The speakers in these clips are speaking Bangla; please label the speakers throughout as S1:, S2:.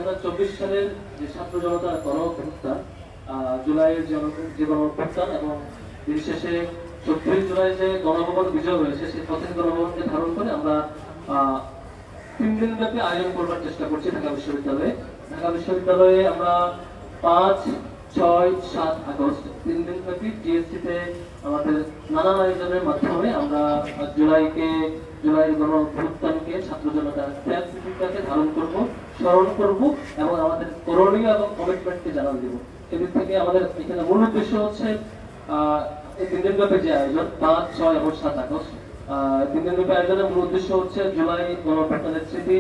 S1: 2024 সালের যে ছাত্র জনতার গণঅভ্যুত্থান, জুলাইয়ের যে গণঅভ্যুত্থান এবং দিন শেষে 34 জুলাই যে গণভবন বিজয় হয়েছে, সেই প্রত্যেক গণভবনকে ধারণ করে আমরা 3 দিন ব্যাপী আয়োজন করবার চেষ্টা করছি ঢাকা বিশ্ববিদ্যালয়ে। ঢাকা বিশ্ববিদ্যালয়ে আমরা 5, 6, 7 আগস্ট 3 দিন ব্যাপী টিএসসিতে আমাদের নানান আয়োজনের মাধ্যমে আমরা জুলাই গণঅভ্যুত্থানকে, ছাত্র জনতার ত্যাগ স্মৃতিটাকে ধারণ করব, স্মরণ করব এবং আমাদের করণীয় এবং কমিটমেন্টকে জানান দেব। এদিক থেকে আমাদের এখানে মূল উদ্দেশ্য হচ্ছে এই 3 দিন ব্যাপী যে আয়োজন 5, 6 এবং 7 আগস্ট 3 দিন ব্যাপী আয়োজনের মূল উদ্দেশ্য হচ্ছে জুলাই গণঅভ্যুত্থানের স্মৃতি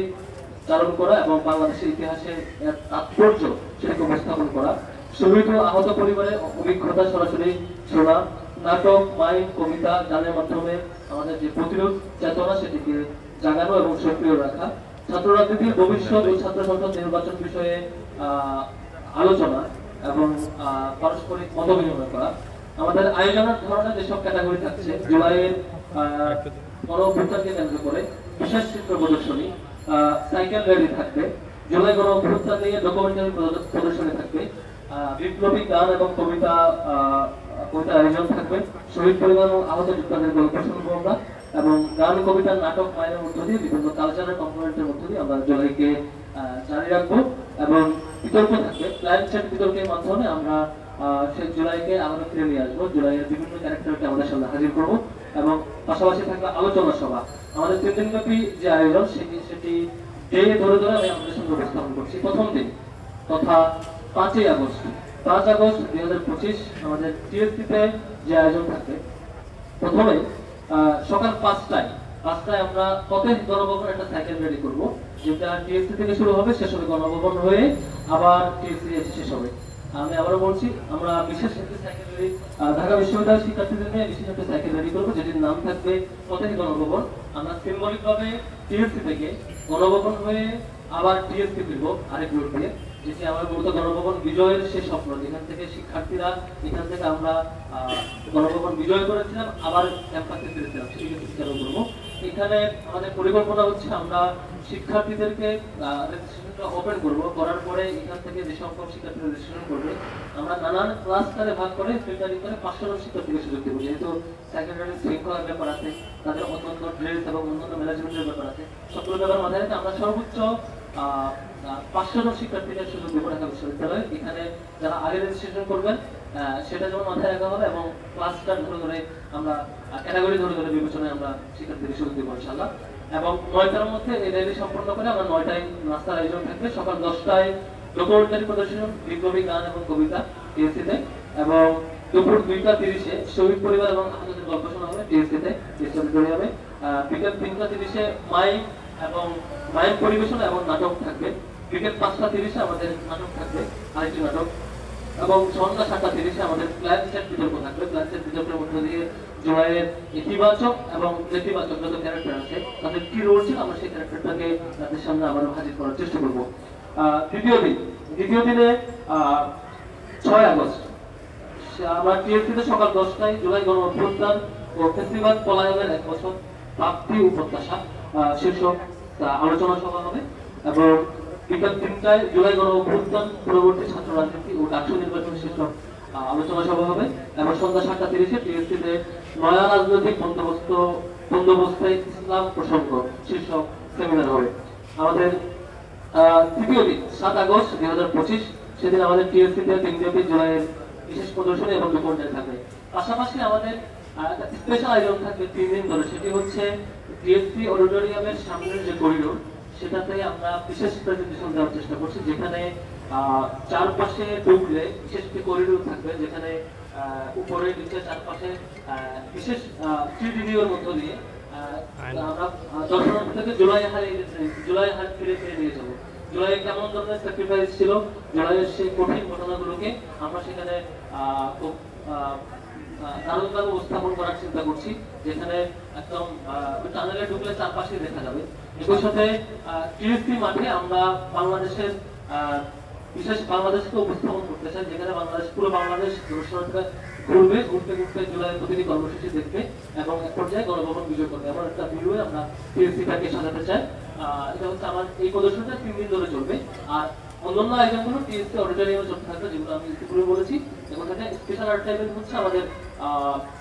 S1: চারণ করা এবং বাংলাদেশের ইতিহাসে এর তাৎপর্য সেটাকে উপস্থাপন করা, শহীদ ও আহত পরিবারের অভিজ্ঞতা সরাসরি শোনা, নাটক, মাইম, কবিতা, গানের মাধ্যমে আমাদের যে প্রতিরোধ চেতনা সেটিকে জাগানো এবং সক্রিয় রাখা, ছাত্র রাজনীতির ভবিষ্যৎ ও ছাত্র সংসদ নির্বাচন বিষয়ে আলোচনা এবং পারস্পরিক মত বিনিময় করা। আমাদের আয়োজনের ধরনের যেসব ক্যাটাগরি থাকছে, জুলাইয়ের গণঅভ্যুত্থানকে কেন্দ্র করে বিশেষ চিত্র প্রদর্শনী, সাইকেল র্যালি থাকবে, জুলাই গণঅভ্যুত্থান নিয়ে ডকুমেন্টারি প্রদর্শনী থাকবে, বিপ্লবী গান এবং কবিতা আয়োজন থাকবে, শহীদ পরিবার এবং আহত যোদ্ধাদের গল্প শুনবো আমরা এবং গান, কবিতা, নাটক, মায়ের মধ্য দিয়ে বিভিন্ন কালচারাল কম্পোনেন্টের মধ্য দিয়ে আমরা জুলাইকে জারি রাখবো এবং বিতর্ক থাকবে। প্ল্যান সেট বিতর্কের মাধ্যমে আমরা সেই জুলাইকে আবারও ফিরে নিয়ে আসবো, জুলাইয়ের বিভিন্ন ক্যারেক্টারকে আমাদের সামনে হাজির করবো এবং পাশাপাশি থাকবে আলোচনা সভা। আমাদের 3 দিনব্যাপী যে আয়োজন সেটি ডে ধরে ধরে আমি আমাদের সঙ্গে উপস্থাপন করছি। প্রথম দিন তথা 5 আগস্ট 2025 আমাদের টিএসসিতে যে আয়োজন থাকবে, প্রথমে সকাল 5টায় আমরা প্রত্যেক গণভবন একটা সাইকেল রেডি করবো, যেটা টিএসসি থেকে শুরু হবে, শেষ হবে গণভবন হয়ে আবার টিএসসি এসে শেষ হবে। আমি আবারও বলছি, আমরা বিশেষ একটি সাইকেল রেডি ঢাকা বিশ্ববিদ্যালয়ের শিক্ষার্থীদের নিয়ে বিশেষ একটা সাইকেল রেডি করবো, যেটির নাম থাকবে প্রত্যেক গণভবন। আমরা সিম্বলিক ভাবে টিএসসি থেকে গণভবন হয়ে আবার টিএসসি ফিরবো আরেক রুট দিয়ে, যেটি আমার মূলত গণভবন বিজয়ের সেই স্বপ্ন, যেখান থেকে শিক্ষার্থীরা, এখান থেকে আমরা গণভবন বিজয় করেছিলাম, আবার ক্যাম্পাসে ফিরেছিলাম, সেটিকে বিচারও করবো। এখানে আমাদের পরিকল্পনা হচ্ছে আমরা শিক্ষার্থীদেরকে রেজিস্ট্রেশনটা ওপেন করবো, করার পরে এখান থেকে যে সংখ্যক শিক্ষার্থীরা রেজিস্ট্রেশন করবে আমরা নানান ক্লাস্টারে ভাগ করে ফিল্টারিং করে 500 জন শিক্ষার্থীকে সুযোগ দেবো। যেহেতু সেকেন্ডারি শৃঙ্খলার ব্যাপার আছে, তাদের অন্যান্য ড্রেস এবং অন্যান্য ম্যানেজমেন্টের ব্যাপার আছে, সবগুলো ব্যাপার মাথায় রেখে আমরা সর্বোচ্চ 500 জন শিক্ষার্থীদের সুযোগ দেবো ঢাকা বিশ্ববিদ্যালয়ে। এখানে যারা আগে রেজিস্ট্রেশন করবেন সেটা যেমন মাথায় রাখা হবে এবং ক্লাসটা ধরে আমরা ক্যাটাগরি ধরে বিবেচনায় আমরা শিক্ষার্থীদের সুযোগ দেবো ইনশাআল্লাহ। এবং 9টার মধ্যে এই র্যালি সম্পন্ন করে আমরা 9টায় নাস্তার আয়োজন থাকবে, সকাল 10টায় ডকুমেন্টারি প্রদর্শনী, বিপ্লবী গান এবং কবিতা টিএসসিতে, এবং দুপুর 2টা 30-এ শহীদ পরিবার এবং আহতদের গল্প শোনা হবে টিএসসিতে, হবে। বিকেল 3টা 30-এ মাইক পরিবেশনা এবং নাটক থাকবে। বিকেল 5টা 30-এ আমাদের নাটক থাকবে, আরেকটি নাটক, এবং সন্ধ্যা 7টা 30-এ আমাদের প্ল্যান সেট বিতর্ক থাকবে। প্ল্যান সেট বিতর্কের মধ্যে দিয়ে জুলাইয়ের ইতিবাচক এবং নেতিবাচক যত ক্যারেক্টার আছে তাদের কি রোল ছিল আমরা সেই ক্যারেক্টারটাকে তাদের সামনে আবারও হাজির করার চেষ্টা করব। দ্বিতীয় দিনে 6 আগস্ট আমরা টিএসসিতে সকাল 10টায় জুলাই গণঅভ্যুত্থান ও ফেস্টিভাল পলায়নের 1 বছর প্রাপ্তি ও প্রত্যাশা শীর্ষক আলোচনা সভা হবে, এবং বিকাল 3টায় জুলাই গণঅভ্যুত্থান পরবর্তী ছাত্র রাজনীতি ও ডাকসু নির্বাচন শীর্ষক আলোচনা সভা হবে, এবং সন্ধ্যা 7টা 30-এ টিএসসিতে নয়া রাজনৈতিক বন্দোবস্তে ইসলাম প্রসঙ্গ শীর্ষক সেমিনার হবে। আমাদের তৃতীয় দিন 7 আগস্ট 2025 সেদিন আমাদের টিএসসিতে 3 ব্যাপী জুলাইয়ের বিশেষ প্রদর্শনী এবং ডকুমেন্টারি থাকবে। পাশাপাশি আমাদের একটা স্পেশাল আয়োজন থাকবে 3 দিন ধরে, সেটি হচ্ছে টিএসসি অডিটোরিয়ামের সামনের যে করিডোর, সেটাতে আমরা বিশেষ প্রেজেন্টেশন দেওয়ার চেষ্টা করছি, যেখানে চারপাশে ঢুকলে বিশেষ একটি করিডোর থাকবে, যেখানে উপরে নিচে চারপাশে বিশেষ 3D ভিউর মধ্য দিয়ে আমরা দর্শনার্থীদেরকে জুলাই হাট ফিরে নিয়ে যাবো। জুলাই কেমন ধরনের স্যাক্রিফাইস ছিল, জুলাইয়ের সেই কঠিন ঘটনাগুলোকে আমরা সেখানে খুব দারুণভাবে উপস্থাপন করার চিন্তা করছি, যেখানে একদম টানেলে ঢুকলে চারপাশে দেখা যাবে। একই সাথে টিএসসি মাঠে আমরা বাংলাদেশকে উপস্থাপন করতে চাই, যেখানে পুরো বাংলাদেশ দর্শনার্থীরা ঘুরতে জুলাই প্রতিটি কর্মসূচি দেখবে এবং এক পর্যায়ে গণভবন বিজয় করবে, এমন একটা ভিডিও আমরা টিএসসিটাকে সাজাতে চাই। এটা হচ্ছে আমার এই প্রদর্শনীটা 3 দিন ধরে চলবে। আর অন্যান্য আয়োজনগুলো টিএসসি অডিটোরিয়ামে চলতে থাকবে, যেগুলো আমি ইতিপূর্বে বলেছি। এবং সাথে স্পেশাল আর্ট টাইপের হচ্ছে আমাদের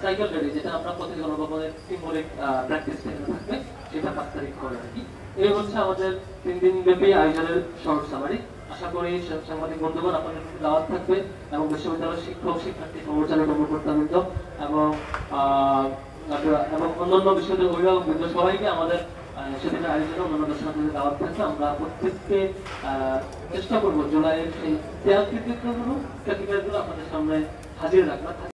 S1: সাইকেল র্যালি, যেটা আমরা প্রতি গণভবনের সিম্বলিক প্র্যাকটিস থাকবে, সেটা 5 তারিখ করে আর কি। এই হচ্ছে আমাদের 3 দিন ব্যাপী আয়োজনের শর্ট সামারি। আশা করি সাংবাদিক বন্ধুগণ আপনাদের প্রতি দাওয়াত থাকবে, এবং বিশ্ববিদ্যালয়ের শিক্ষক শিক্ষার্থী কর্মচারী কর্মকর্তাবৃন্দ এবং অন্যান্য বিশ্ববিদ্যালয়ের অভিভাবক বৃন্দ সবাইকে আমাদের সেদিনের আয়োজনে অন্যান্য দর্শনার্থীদের দাওয়াত থাকবে। আমরা প্রত্যেককে চেষ্টা করবো জুলাইয়ের সেই ত্যাগ কৃতিত্বগুলো আপনাদের সামনে হাজির রাখা।